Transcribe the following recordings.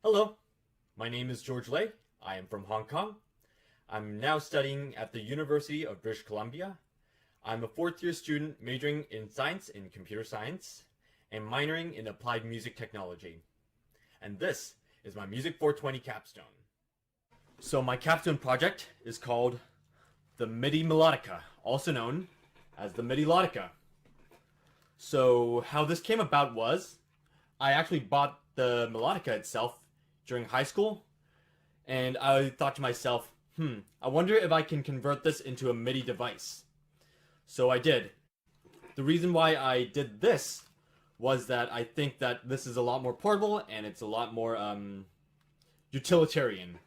Hello, my name is George Lei. I am from Hong Kong. I'm now studying at the University of British Columbia. I'm a fourth-year student majoring in science and computer science and minoring in applied music technology. And this is my Music 420 capstone. So my capstone project is called the MIDI Melodica, also known as the MIDILodica. So how this came about was, I actually bought the Melodica itself during high school, and I thought to myself, I wonder if I can convert this into a MIDI device. So I did. The reason why I did this was that I think that this is a lot more portable and it's a lot more utilitarian.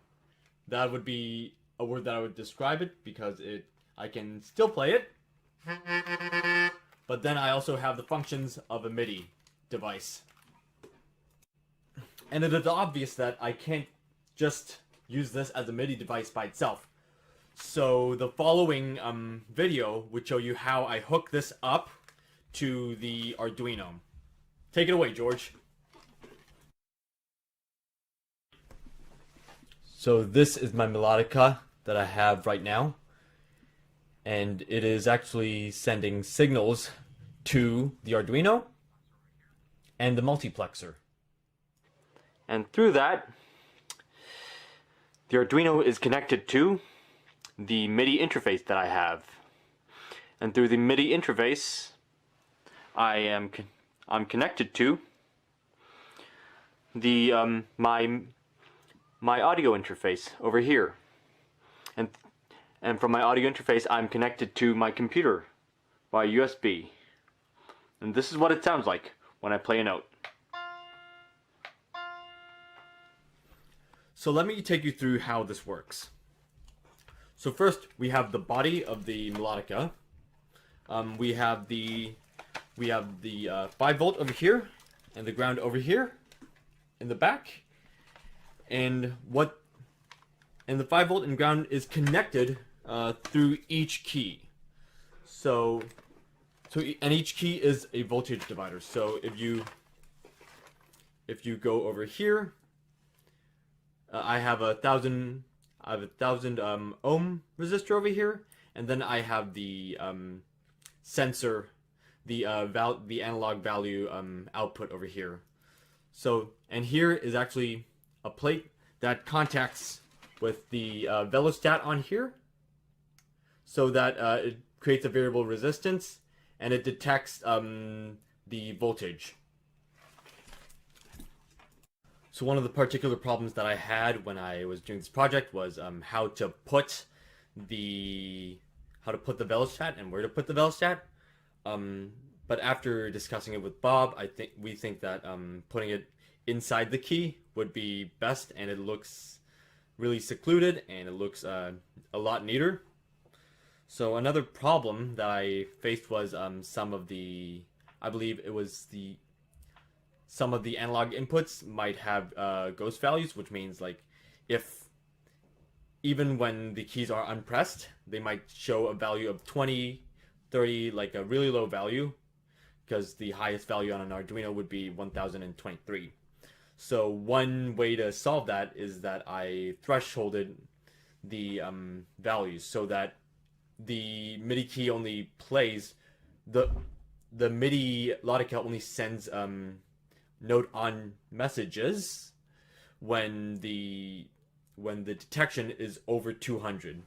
That would be a word that I would describe it, because I can still play it, but then I also have the functions of a MIDI device. And it is obvious that I can't just use this as a MIDI device by itself. So the following video would show you how I hook this up to the Arduino. Take it away, George. So this is my Melodica that I have right now. And it is actually sending signals to the Arduino and the multiplexer. And through that, the Arduino is connected to the MIDI interface that I have. And through the MIDI interface, I'm connected to the my audio interface over here. And from my audio interface, I'm connected to my computer by USB. And this is what it sounds like when I play a note. So let me take you through how this works. So first, we have the body of the Melodica. We have the 5 volt over here, and the ground over here, in the back, and the 5 volt and ground is connected through each key. And each key is a voltage divider. So if you go over here, I have a 1,000 ohm resistor over here, and then I have the sensor, the analog value output over here. So, and here is actually a plate that contacts with the velostat on here, so that it creates a variable resistance and it detects the voltage. So one of the particular problems that I had when I was doing this project was how to put the velostat and where to put the velostat. But after discussing it with Bob, we think that putting it inside the key would be best, and it looks really secluded and it looks a lot neater. So another problem that I faced was some of the analog inputs might have ghost values, which means like if even when the keys are unpressed, they might show a value of 20, 30, like a really low value, because the highest value on an Arduino would be 1023. So one way to solve that is that I thresholded the values so that the MIDI key only plays the MIDILodica only sends note on messages when the detection is over 200.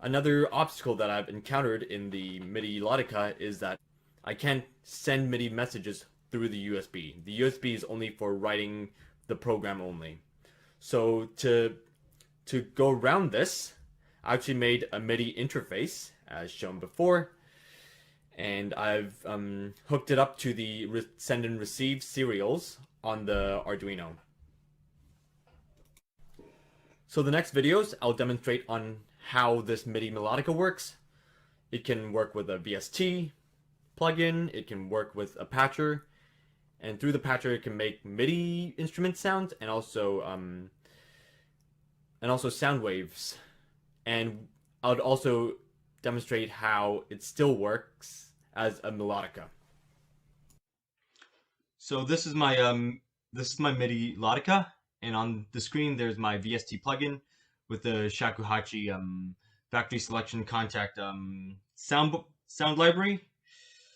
Another obstacle that I've encountered in the MIDILodica is that I can't send MIDI messages through the USB. The USB is only for writing the program only. So to go around this, I actually made a MIDI interface as shown before, and I've hooked it up to the send and receive serials on the Arduino. So the next videos, I'll demonstrate on how this MIDI Melodica works. It can work with a VST plugin, it can work with a patcher, and through the patcher it can make MIDI instrument sounds and also sound waves. And I'll also demonstrate how it still works as a Melodica. So this is my MIDI Melodica, and on the screen there's my VST plugin with the Shakuhachi factory selection contact sound library.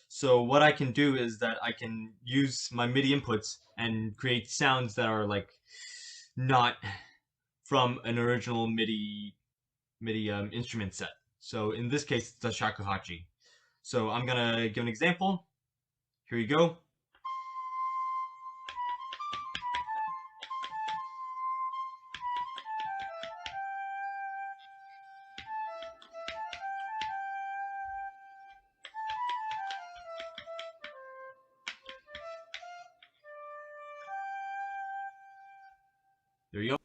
So what I can do is that I can use my MIDI inputs and create sounds that are like not from an original MIDI instrument set. So in this case, it's a shakuhachi. So I'm gonna give an example. Here you go. There you go.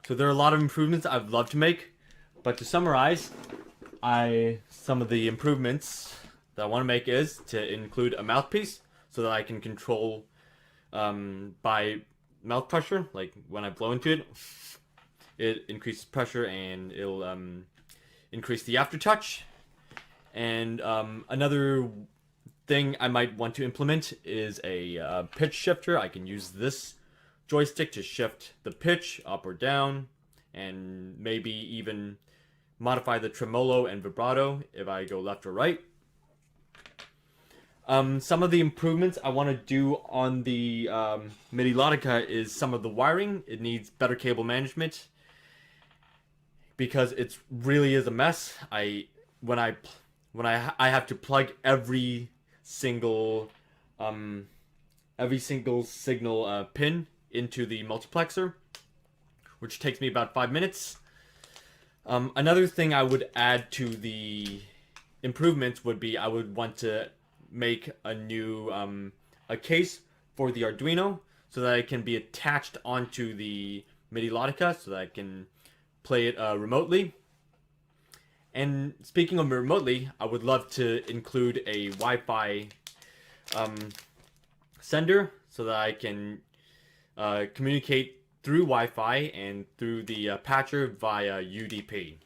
So there are a lot of improvements I'd love to make, but to summarize, some of the improvements that I want to make is to include a mouthpiece so that I can control by mouth pressure, like when I blow into it, it increases pressure and it'll increase the aftertouch. And another thing I might want to implement is a pitch shifter. I can use this joystick to shift the pitch up or down, and maybe even modify the tremolo and vibrato if I go left or right. Some of the improvements I want to do on the MIDILodica is some of the wiring. It needs better cable management because it really is a mess. When I have to plug every single signal pin into the multiplexer, which takes me about 5 minutes. Another thing I would add to the improvements would be I would want to make a new a case for the Arduino so that it can be attached onto the MIDILodica so that I can play it remotely. And speaking of remotely, I would love to include a Wi-Fi sender so that I can communicate through Wi-Fi and through the patcher via UDP.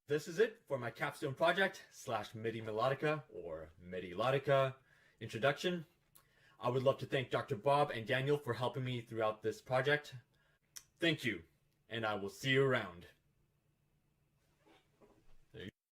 This is it for my capstone project / MIDI Melodica or MIDILodica introduction. I would love to thank Dr. Bob and Daniel for helping me throughout this project. Thank you, and I will see you around.